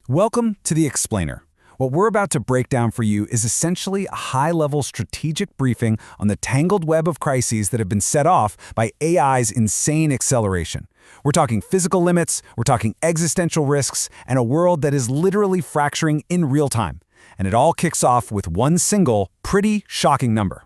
Welcome to The Explainer. What we're about to break down for you is essentially a high-level strategic briefing on the tangled web of crises that have been set off by AI's insane acceleration. We're talking physical limits, we're talking existential risks, and a world that is literally fracturing in real time. And it all kicks off with one single, pretty shocking number.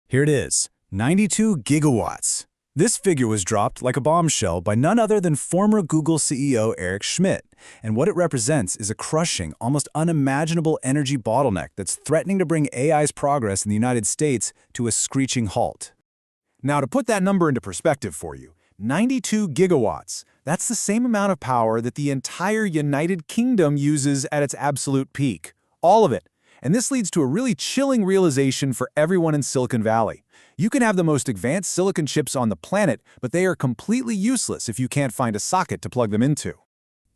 Here it is, 92 gigawatts. This figure was dropped like a bombshell by none other than former Google CEO Eric Schmidt, and what it represents is a crushing, almost unimaginable energy bottleneck that's threatening to bring AI's progress in the United States to a screeching halt. Now, to put that number into perspective for you, 92 gigawatts, that's the same amount of power that the entire United Kingdom uses at its absolute peak. All of it. And this leads to a really chilling realization for everyone in Silicon Valley. You can have the most advanced silicon chips on the planet, but they are completely useless if you can't find a socket to plug them into.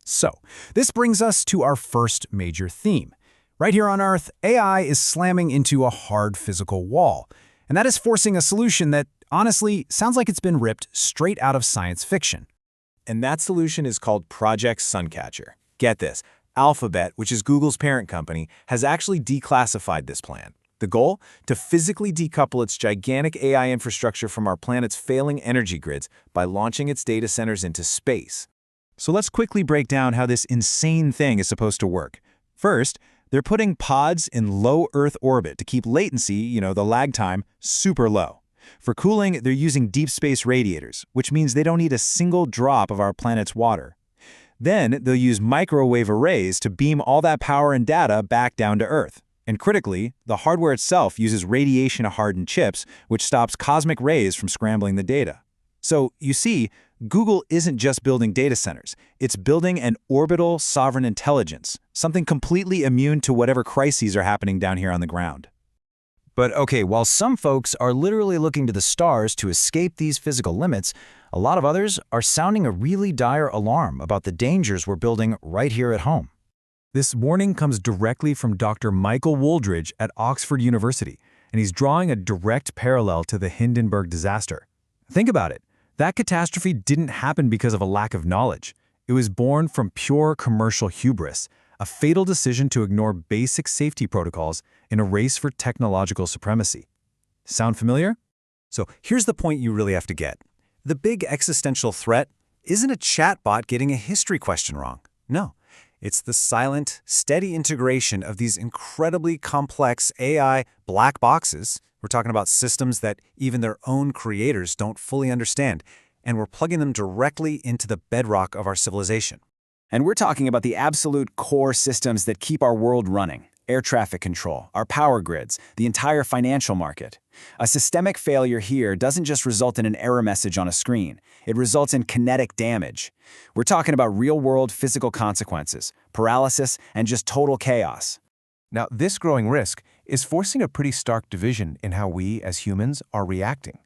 So, this brings us to our first major theme. Right here on Earth, AI is slamming into a hard physical wall, and that is forcing a solution that, honestly, sounds like it's been ripped straight out of science fiction. And that solution is called Project Suncatcher. Get this, Alphabet, which is Google's parent company, has actually declassified this plan. The goal? To physically decouple its gigantic AI infrastructure from our planet's failing energy grids by launching its data centers into space. So let's quickly break down how this insane thing is supposed to work. First, they're putting pods in low Earth orbit to keep latency, the lag time, super low. For cooling, they're using deep space radiators, which means they don't need a single drop of our planet's water. Then they'll use microwave arrays to beam all that power and data back down to Earth. And critically, the hardware itself uses radiation-hardened chips, which stops cosmic rays from scrambling the data. So, you see, Google isn't just building data centers. It's building an orbital sovereign intelligence, something completely immune to whatever crises are happening down here on the ground. But okay, while some folks are literally looking to the stars to escape these physical limits, a lot of others are sounding a really dire alarm about the dangers we're building right here at home. This warning comes directly from Dr. Michael Wooldridge at Oxford University, and he's drawing a direct parallel to the Hindenburg disaster. Think about it. That catastrophe didn't happen because of a lack of knowledge. It was born from pure commercial hubris, a fatal decision to ignore basic safety protocols in a race for technological supremacy. Sound familiar? So here's the point you really have to get. The big existential threat isn't a chatbot getting a history question wrong. No. It's the silent, steady integration of these incredibly complex AI black boxes. We're talking about systems that even their own creators don't fully understand, and we're plugging them directly into the bedrock of our civilization. And we're talking about the absolute core systems that keep our world running. Air traffic control, our power grids, the entire financial market. A systemic failure here doesn't just result in an error message on a screen. It results in kinetic damage. We're talking about real-world physical consequences, paralysis, and just total chaos. Now, this growing risk is forcing a pretty stark division in how we, as humans, are reacting.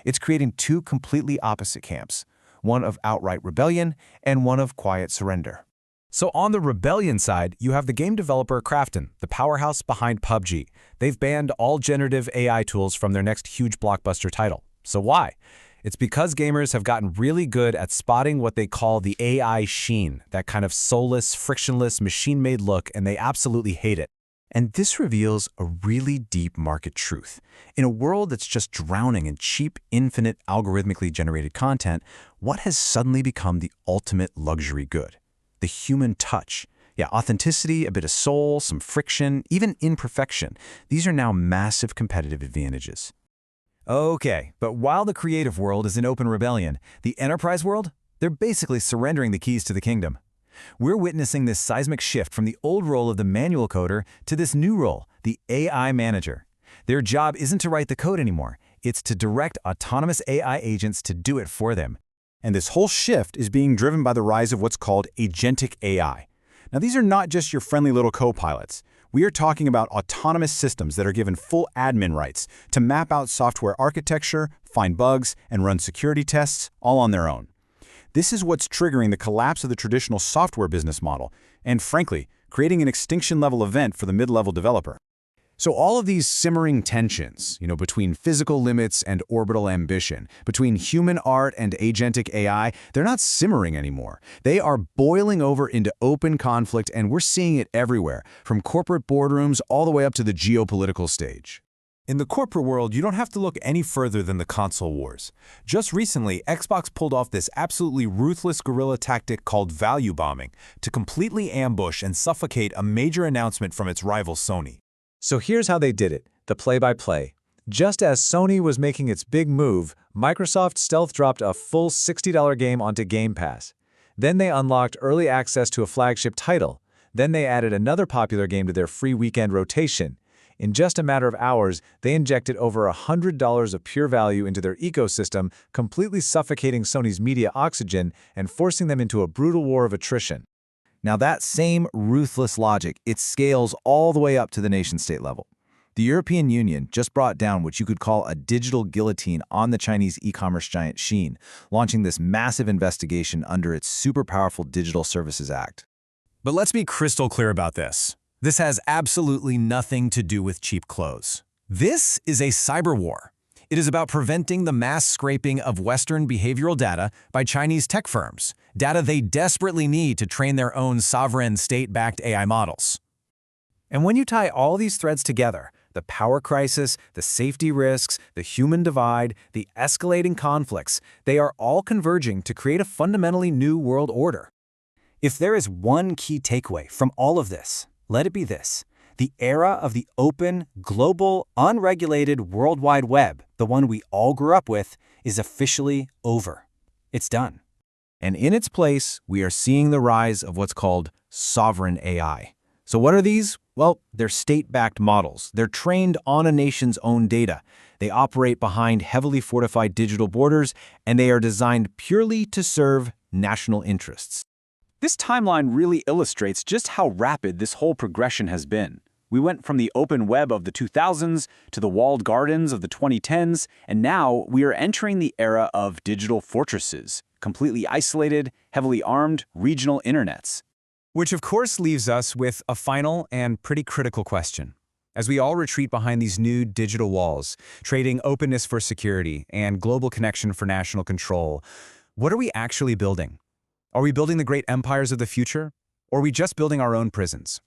It's creating two completely opposite camps, one of outright rebellion and one of quiet surrender. So on the rebellion side, you have the game developer Krafton, the powerhouse behind PUBG. They've banned all generative AI tools from their next huge blockbuster title. So why? It's because gamers have gotten really good at spotting what they call the AI sheen, that kind of soulless, frictionless, machine-made look, and they absolutely hate it. And this reveals a really deep market truth. In a world that's just drowning in cheap, infinite, algorithmically generated content, what has suddenly become the ultimate luxury good? The human touch. Yeah, authenticity, a bit of soul, some friction, even imperfection. These are now massive competitive advantages. Okay, but while the creative world is in open rebellion, the enterprise world, they're basically surrendering the keys to the kingdom. We're witnessing this seismic shift from the old role of the manual coder to this new role, the AI manager. Their job isn't to write the code anymore. It's to direct autonomous AI agents to do it for them. And this whole shift is being driven by the rise of what's called Agentic AI. Now, these are not just your friendly little co-pilots. We are talking about autonomous systems that are given full admin rights to map out software architecture, find bugs, and run security tests, all on their own. This is what's triggering the collapse of the traditional software business model, and frankly, creating an extinction-level event for the mid-level developer. So all of these simmering tensions, between physical limits and orbital ambition, between human art and agentic AI, they're not simmering anymore. They are boiling over into open conflict, and we're seeing it everywhere, from corporate boardrooms all the way up to the geopolitical stage. In the corporate world, you don't have to look any further than the console wars. Just recently, Xbox pulled off this absolutely ruthless guerrilla tactic called value bombing to completely ambush and suffocate a major announcement from its rival Sony. So here's how they did it, the play-by-play. Just as Sony was making its big move, Microsoft stealth dropped a full $60 game onto Game Pass. Then they unlocked early access to a flagship title. Then they added another popular game to their free weekend rotation. In just a matter of hours, they injected over $100 of pure value into their ecosystem, completely suffocating Sony's media oxygen and forcing them into a brutal war of attrition. Now that same ruthless logic, it scales all the way up to the nation-state level. The European Union just brought down what you could call a digital guillotine on the Chinese e-commerce giant Shein, launching this massive investigation under its super powerful Digital Services Act. But let's be crystal clear about this. This has absolutely nothing to do with cheap clothes. This is a cyber war. It is about preventing the mass scraping of Western behavioral data by Chinese tech firms, data they desperately need to train their own sovereign state-backed AI models. And when you tie all these threads together, the power crisis, the safety risks, the human divide, the escalating conflicts, they are all converging to create a fundamentally new world order. If there is one key takeaway from all of this, let it be this. The era of the open, global, unregulated World Wide Web, the one we all grew up with, is officially over. It's done. And in its place, we are seeing the rise of what's called sovereign AI. So what are these? Well, they're state-backed models. They're trained on a nation's own data. They operate behind heavily fortified digital borders, and they are designed purely to serve national interests. This timeline really illustrates just how rapid this whole progression has been. We went from the open web of the 2000s to the walled gardens of the 2010s, and now we are entering the era of digital fortresses, completely isolated, heavily armed, regional internets. Which of course leaves us with a final and pretty critical question. As we all retreat behind these new digital walls, trading openness for security and global connection for national control, what are we actually building? Are we building the great empires of the future? Or are we just building our own prisons?